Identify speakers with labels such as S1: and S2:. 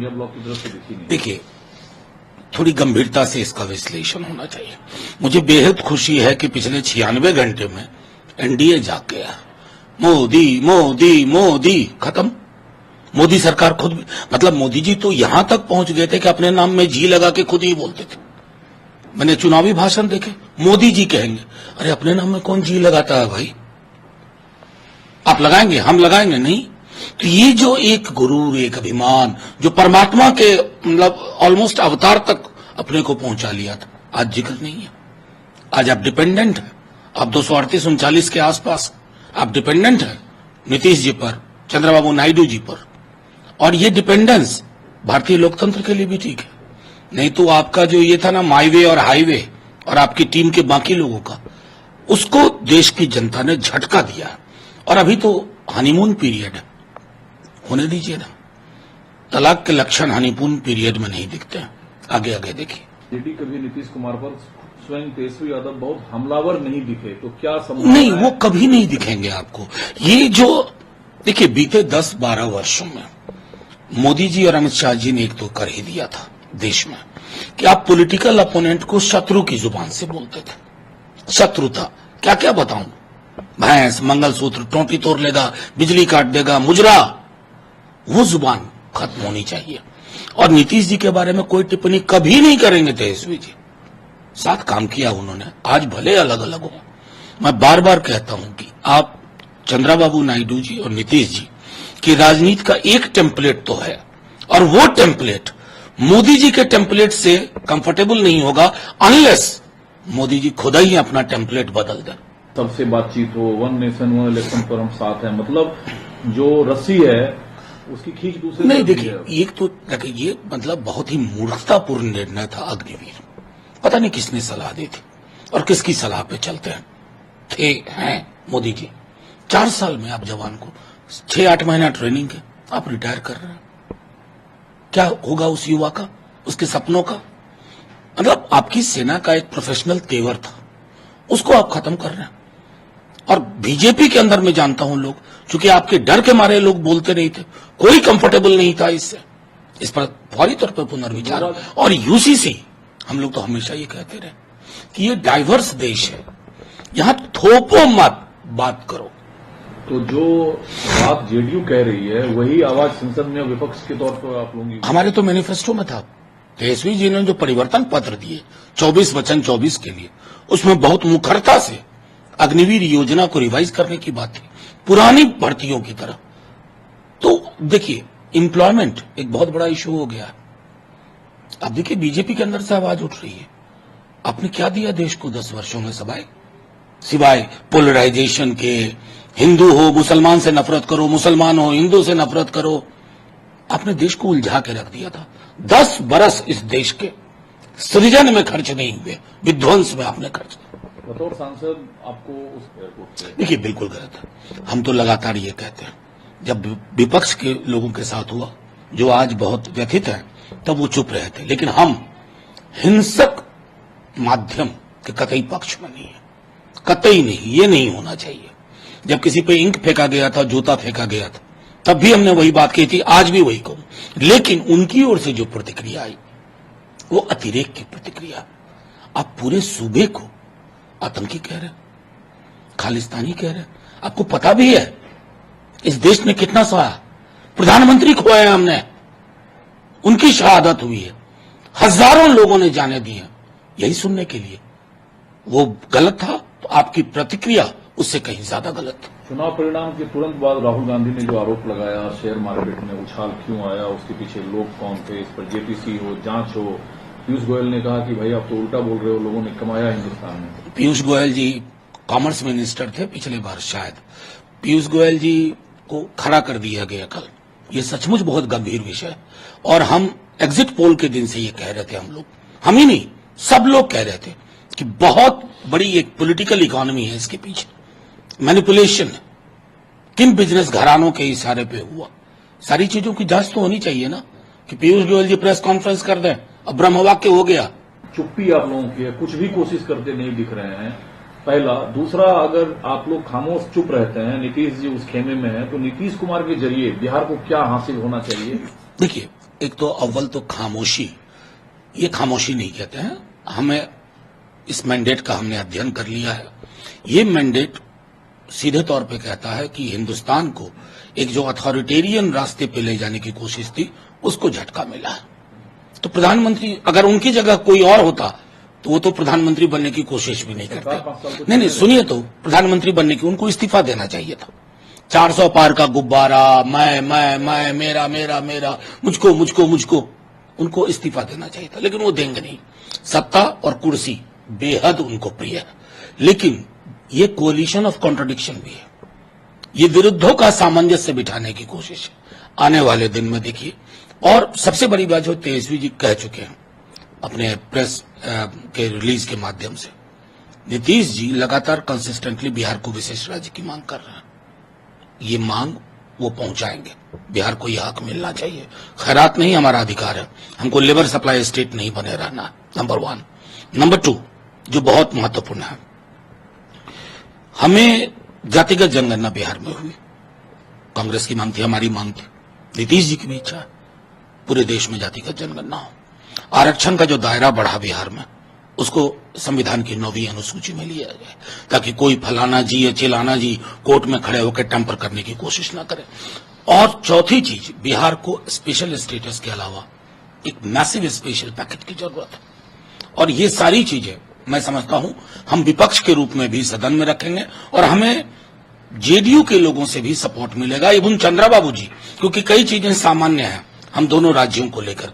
S1: India block की तरफ से दिखी नहीं।
S2: देखिए, थोड़ी गंभीरता से इसका विश्लेषण होना चाहिए। मुझे बेहद खुशी है कि पिछले 96 घंटे में एनडीए जाग गया। मोदी मोदी मोदी खत्म। मोदी सरकार खुद, मतलब मोदी जी तो यहां तक पहुंच गए थे कि अपने नाम में जी लगा के खुद ही बोलते थे। मैंने चुनावी भाषण देखे, मोदी जी कहेंगे, अरे अपने नाम में कौन जी लगाता है भाई? आप लगाएंगे, हम लगाएंगे नहीं। तो ये जो एक गुरूर, एक अभिमान जो परमात्मा के मतलब ऑलमोस्ट अवतार तक अपने को पहुंचा लिया था, आज जिक्र नहीं है। आज आप डिपेंडेंट है, आप 238-39 के आसपास आप डिपेंडेंट है नीतीश जी पर, चंद्रबाबू नायडू जी पर। और ये डिपेंडेंस भारतीय लोकतंत्र के लिए भी ठीक है। नहीं तो आपका जो ये था ना माई वे और हाईवे, और आपकी टीम के बाकी लोगों का, उसको देश की जनता ने झटका दिया। और अभी तो हनीमून पीरियड है, होने दीजिए ना। तलाक के लक्षण हनीमून पीरियड में नहीं दिखते हैं। आगे आगे देखिए।
S1: जेडी कभी नीतीश कुमार पर स्वयं तेजस्वी यादव बहुत हमलावर नहीं दिखे, तो क्या
S2: नहीं, वो कभी नहीं दिखेंगे आपको। ये जो देखिए, बीते 10-12 वर्षों में मोदी जी और अमित शाह जी ने एक तो कर ही दिया था देश में कि आप पॉलिटिकल अपोनेंट को शत्रु की जुबान से बोलते थे। शत्रुता क्या क्या बताऊं, भैंस, मंगलसूत्र, टोटी तोड़ लेगा, बिजली काट देगा, मुजरा, वो जुबान खत्म होनी चाहिए। और नीतीश जी के बारे में कोई टिप्पणी कभी नहीं करेंगे तेजस्वी जी। साथ काम किया उन्होंने, आज भले अलग अलग हो। मैं बार बार कहता हूं कि आप चंद्रबाबू नायडू जी और नीतीश जी की राजनीति का एक टेम्पलेट तो है, और वो टेम्पलेट मोदी जी के टेम्पलेट से कंफर्टेबल नहीं होगा अनलेस मोदी जी खुद ही अपना टेम्पलेट बदल दें।
S1: सबसे बातचीत हो, वन नेशन वन इलेक्शन पर हम साथ हैं, मतलब जो रस्सी है उसकी खींच दूसरे
S2: नहीं। देखिए, एक तो देखिए, ये मतलब बहुत ही मूर्खतापूर्ण निर्णय था अग्निवीर। पता नहीं किसने सलाह दी थी और किसकी सलाह पे चलते हैं मोदी जी। 4 साल में आप जवान को 6-8 महीना ट्रेनिंग के आप रिटायर कर रहे हैं। क्या होगा उस युवा का, उसके सपनों का? मतलब आपकी सेना का एक प्रोफेशनल तेवर था, उसको आप खत्म कर रहे हैं। और बीजेपी के अंदर मैं जानता हूं लोग, चूंकि आपके डर के मारे लोग बोलते नहीं थे, कोई कंफर्टेबल नहीं था इससे। इस पर फौरी तौर पर पुनर्विचार। और यूसीसी, हम लोग तो हमेशा ये कहते रहे कि ये डाइवर्स देश है, यहां थोपो मत, बात करो।
S1: तो जो बात जेडीयू कह रही है वही आवाज संसद में विपक्ष के तौर पर आप लोग,
S2: हमारे तो मैनिफेस्टो में था। तेजस्वी जी ने जो परिवर्तन पत्र दिए 24 वचन 24 के लिए, उसमें बहुत मुखरता से अग्निवीर योजना को रिवाइज करने की बात थी, पुरानी भर्तियों की तरह। तो देखिए, एम्प्लॉयमेंट एक बहुत बड़ा इशू हो गया। अब देखिए, बीजेपी के अंदर से आवाज उठ रही है, आपने क्या दिया देश को 10 वर्षों में सिवाय पोलराइजेशन के। हिंदू हो मुसलमान से नफरत करो, मुसलमान हो हिंदू से नफरत करो। आपने देश को उलझा के रख दिया था। 10 बरस इस देश के सृजन में खर्च नहीं हुए, विध्वंस में आपने खर्च किया।
S1: बतौर सांसद आपको उस एयरपोर्ट से,
S2: देखिए, बिल्कुल गलत है। हम तो लगातार ये कहते हैं, जब विपक्ष के लोगों के साथ हुआ, जो आज बहुत व्यथित है, तब वो चुप रहे थे। लेकिन हम हिंसक माध्यम के कतई पक्ष में नहीं है, कतई नहीं। ये नहीं होना चाहिए। जब किसी पे इंक फेंका गया था, जूता फेंका गया था, तब भी हमने वही बात कही थी, आज भी वही कहूं। लेकिन उनकी ओर से जो प्रतिक्रिया आई, वो अतिरेक की प्रतिक्रिया। आप पूरे सूबे को आतंकी कह रहे हैं, खालिस्तानी कह रहे हैं। आपको पता भी है इस देश ने कितना सहा, प्रधानमंत्री खोए हमने, उनकी शहादत हुई है, हजारों लोगों ने जाने दी है यही सुनने के लिए। वो गलत था, तो आपकी प्रतिक्रिया उससे कहीं ज्यादा गलत था।
S1: चुनाव परिणाम के तुरंत बाद राहुल गांधी ने जो आरोप लगाया शेयर मार्केट में उछाल क्यों आया, उसके पीछे लोग कौन थे, इस पर जेपीसी हो, जांच हो। पीयूष गोयल ने कहा कि भाई आप तो उल्टा बोल रहे हो, लोगों ने कमाया हिंदुस्तान में।
S2: पीयूष गोयल जी कॉमर्स मिनिस्टर थे पिछले बार शायद। पीयूष गोयल जी को खड़ा कर दिया गया कल। ये सचमुच बहुत गंभीर विषय है। और हम एग्जिट पोल के दिन से ये कह रहे थे, हम ही नहीं, सब लोग कह रहे थे कि बहुत बड़ी एक पॉलिटिकल इकोनॉमी है इसके पीछे, मैनिपुलेशन है, किन बिजनेस घरानों के इशारे पे हुआ। सारी चीजों की जांच तो होनी चाहिए ना, कि पीयूष गोयल जी प्रेस कॉन्फ्रेंस कर दें, अब ब्रह्मवाक्य हो गया।
S1: चुप्पी आप लोगों की है, कुछ भी कोशिश करते नहीं दिख रहे हैं, पहला। दूसरा, अगर आप लोग खामोश चुप रहते हैं, नीतीश जी उस खेमे में है, तो नीतीश कुमार के जरिए बिहार को क्या हासिल होना चाहिए?
S2: देखिए, एक तो अव्वल तो खामोशी, ये खामोशी नहीं कहते हैं। हमें इस मैंडेट का हमने अध्ययन कर लिया है। ये मैंडेट सीधे तौर पे कहता है कि हिंदुस्तान को एक जो अथॉरिटेरियन रास्ते पे ले जाने की कोशिश थी उसको झटका मिला है। तो प्रधानमंत्री अगर उनकी जगह कोई और होता तो वो तो प्रधानमंत्री बनने की कोशिश भी नहीं करते। नहीं सुनिए, तो प्रधानमंत्री बनने की उनको इस्तीफा देना चाहिए था। 400 पार का गुब्बारा, मैं मेरा मेरा मेरा, मुझको मुझको मुझको, उनको इस्तीफा देना चाहिए था, लेकिन वो देंगे नहीं। सत्ता और कुर्सी बेहद उनको प्रिय है, लेकिन ये कोलिशन ऑफ कॉन्ट्रडिक्शन भी है। ये विरुद्धों का सामंजस्य बिठाने की कोशिश है। आने वाले दिन में देखिए। और सबसे बड़ी बात जो तेजस्वी जी कह चुके हैं अपने प्रेस के रिलीज के माध्यम से, नीतीश जी लगातार कंसिस्टेंटली बिहार को विशेष राज्य की मांग कर रहे हैं। ये मांग वो पहुंचाएंगे। बिहार को यह हक मिलना चाहिए। खैरात नहीं हमारा अधिकार है। हमको लेबर सप्लाई स्टेट नहीं बने रहना है, नंबर 1। नंबर 2 जो बहुत महत्वपूर्ण है, हमें जातिगत जनगणना बिहार में हुई। कांग्रेस की मांग थी, हमारी मांग थी, नीतीश जी की भी इच्छा है पूरे देश में जातिगत जनगणना हो। आरक्षण का जो दायरा बढ़ा बिहार में, उसको संविधान की 9वीं अनुसूची में लिया जाए, ताकि कोई फलाना जी या चिलाना जी कोर्ट में खड़े होकर टेम्पर करने की कोशिश ना करे। और चौथी चीज, बिहार को स्पेशल स्टेटस के अलावा एक मैसिव स्पेशल पैकेज की जरूरत है। और ये सारी चीजें मैं समझता हूं हम विपक्ष के रूप में भी सदन में रखेंगे, और हमें जेडीयू के लोगों से भी सपोर्ट मिलेगा, एवं चंद्रा बाबू जी, क्योंकि कई चीजें सामान्य हैं हम दोनों राज्यों को लेकर।